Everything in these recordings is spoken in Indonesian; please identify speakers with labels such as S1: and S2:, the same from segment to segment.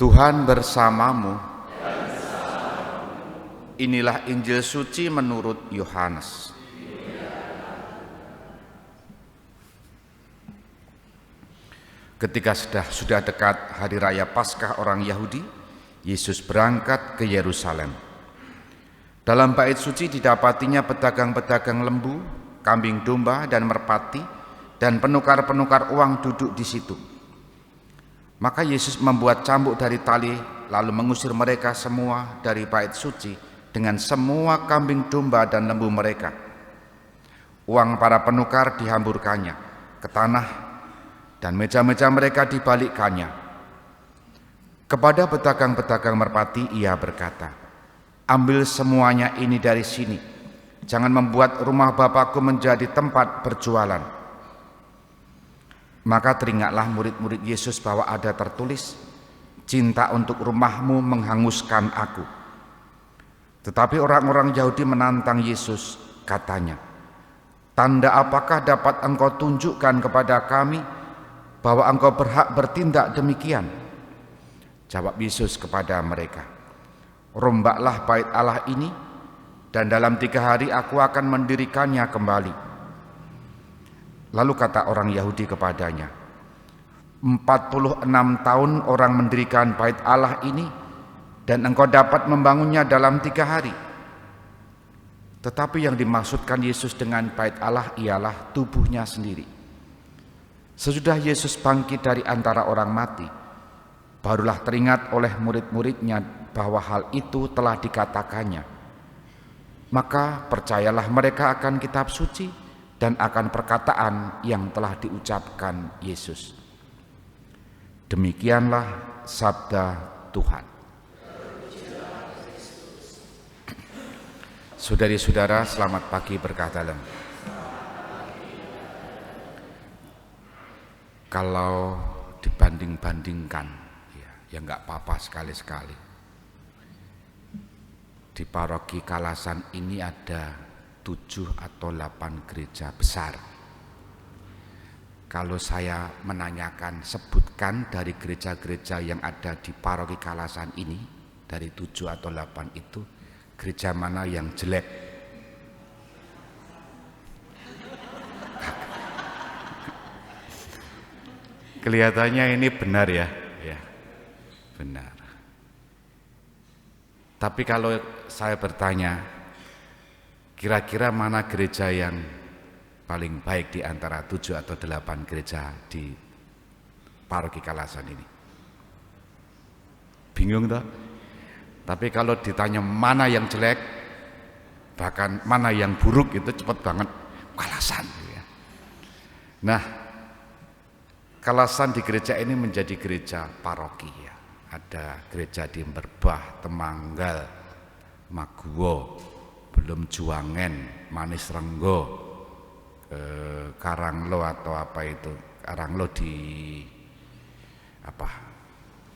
S1: Tuhan bersamamu. Inilah Injil suci menurut Yohanes. Ketika sudah dekat hari raya Paskah orang Yahudi, Yesus berangkat ke Yerusalem. Dalam bait suci didapatinya pedagang-pedagang lembu, kambing domba dan merpati, dan penukar-penukar uang duduk di situ. Maka Yesus membuat cambuk dari tali, lalu mengusir mereka semua dari bait suci dengan semua kambing domba dan lembu mereka. Uang para penukar dihamburkannya ke tanah, dan meja-meja mereka dibalikkannya. Kepada pedagang-pedagang merpati ia berkata, "Ambil semuanya ini dari sini, jangan membuat rumah Bapakku menjadi tempat berjualan." Maka teringatlah murid-murid Yesus bahwa ada tertulis, "Cinta untuk rumahmu menghanguskan aku." Tetapi orang-orang Yahudi menantang Yesus, katanya, "Tanda apakah dapat engkau tunjukkan kepada kami bahwa engkau berhak bertindak demikian?" Jawab Yesus kepada mereka, "Rombaklah bait Allah ini, dan dalam 3 hari aku akan mendirikannya kembali." Lalu kata orang Yahudi kepadanya, 46 tahun orang mendirikan bait Allah ini, dan engkau dapat membangunnya dalam 3 hari. Tetapi yang dimaksudkan Yesus dengan bait Allah ialah tubuhnya sendiri. Sesudah Yesus bangkit dari antara orang mati, barulah teringat oleh murid-muridnya bahwa hal itu telah dikatakannya. Maka percayalah mereka akan kitab suci dan akan perkataan yang telah diucapkan Yesus. Demikianlah sabda Tuhan. Saudari-saudara, selamat pagi berkah dalam. Kalau dibanding-bandingkan, ya nggak apa-apa sekali-sekali. Di paroki Kalasan ini ada 7 atau 8 gereja besar. Kalau saya menanyakan, sebutkan dari gereja-gereja yang ada di paroki Kalasan ini, dari 7 atau 8 itu, gereja mana yang jelek? Kelihatannya ini benar ya, benar. Tapi kalau saya bertanya, kira-kira mana gereja yang paling baik di antara 7 atau 8 gereja di paroki Kalasan ini? Bingung toh? Tapi kalau ditanya mana yang jelek, bahkan mana yang buruk, itu cepat banget Kalasan. Nah, Kalasan di gereja ini menjadi gereja paroki ya. Ada gereja di Merbah, Temanggal, Maguwo, belum Juwangen, Manis Renggo, Karanglo atau apa itu, Karanglo di apa,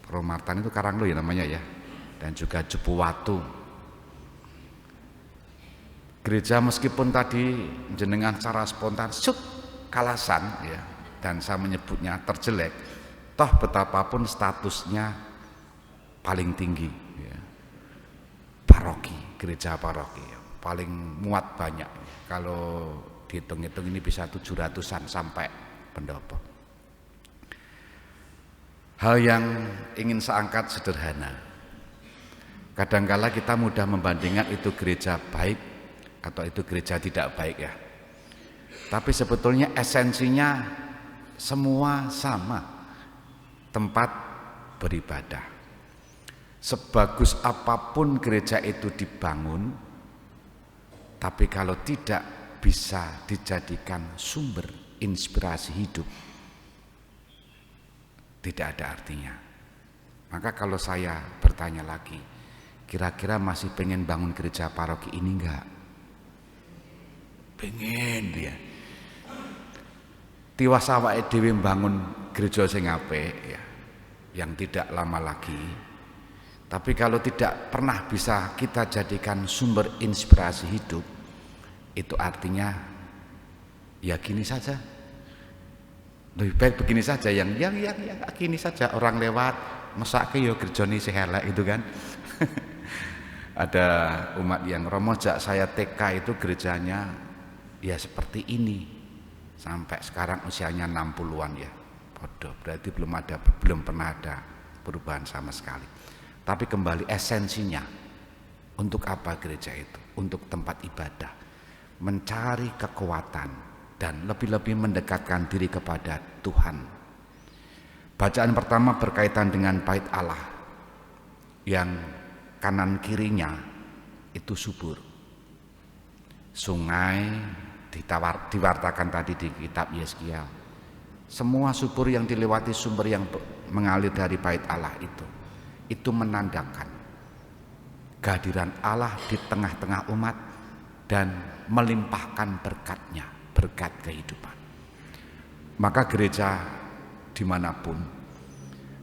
S1: Promartan itu Karanglo ya namanya ya, dan juga Jepuwatu. Gereja meskipun tadi jenengan secara spontan Kalasan ya, dan saya menyebutnya terjelek, toh betapapun statusnya paling tinggi ya. Paroki, gereja paroki ya, paling muat banyak. Kalau dihitung-hitung ini bisa 700-an sampai pendopo. Hal yang ingin saya angkat sederhana. Kadangkala kita mudah membandingkan itu gereja baik atau itu gereja tidak baik ya. Tapi sebetulnya esensinya semua sama, tempat beribadah. Sebagus apapun gereja itu dibangun, tapi kalau tidak bisa dijadikan sumber inspirasi hidup, tidak ada artinya. Maka kalau saya bertanya lagi, kira-kira masih pengen bangun gereja paroki ini enggak? Pengen dia. Tiwas awake dhewe bangun gereja sing apik ya, yang tidak lama lagi. Tapi kalau tidak pernah bisa kita jadikan sumber inspirasi hidup, itu artinya ya gini saja. Lebih baik begini saja, yang gini saja, orang lewat mesake yo gerjane isih elek itu kan. Ada umat yang Romo jak saya TK itu gerejanya ya seperti ini sampai sekarang usianya 60-an ya. Bodoh, berarti belum pernah ada perubahan sama sekali. Tapi kembali esensinya, untuk apa gereja itu? Untuk tempat ibadah, mencari kekuatan dan lebih-lebih mendekatkan diri kepada Tuhan. Bacaan pertama berkaitan dengan bait Allah yang kanan kirinya itu subur. Sungai diwartakan tadi di kitab Yeskiel. Semua subur yang dilewati sumber yang mengalir dari bait Allah itu menandakan kehadiran Allah di tengah-tengah umat dan melimpahkan berkatnya, berkat kehidupan. Maka gereja dimanapun,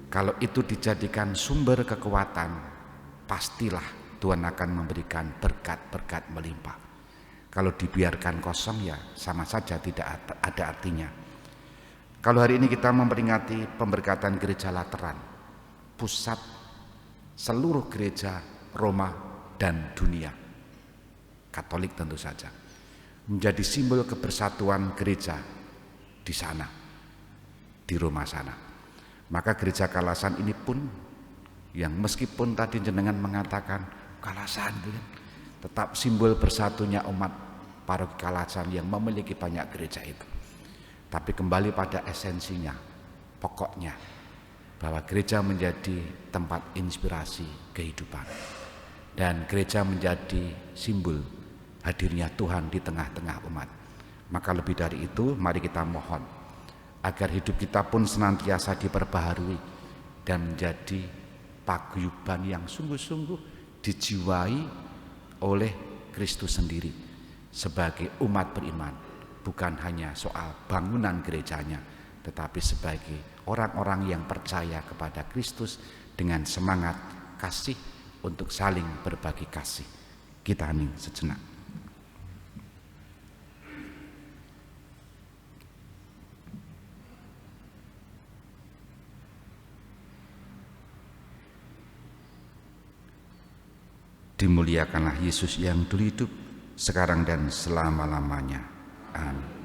S1: kalau itu dijadikan sumber kekuatan, pastilah Tuhan akan memberikan berkat-berkat melimpah. Kalau dibiarkan kosong ya sama saja tidak ada artinya. Kalau hari ini kita memperingati pemberkatan gereja Lateran, pusat seluruh gereja Roma dan dunia, Katolik tentu saja, menjadi simbol kebersatuan gereja di sana, di Roma sana. Maka gereja Kalasan ini pun yang meskipun tadi jenengan mengatakan Kalasan tetap simbol bersatunya umat paroki Kalasan yang memiliki banyak gereja itu. Tapi kembali pada esensinya, pokoknya bahwa gereja menjadi tempat inspirasi kehidupan dan gereja menjadi simbol hadirnya Tuhan di tengah-tengah umat. Maka lebih dari itu, mari kita mohon agar hidup kita pun senantiasa diperbaharui dan menjadi paguyuban yang sungguh-sungguh dijiwai oleh Kristus sendiri sebagai umat beriman, bukan hanya soal bangunan gerejanya, tetapi sebagai orang-orang yang percaya kepada Kristus dengan semangat kasih untuk saling berbagi kasih. Kita hening sejenak. Dimuliakanlah Yesus yang dulu hidup, sekarang dan selama-lamanya. Amin.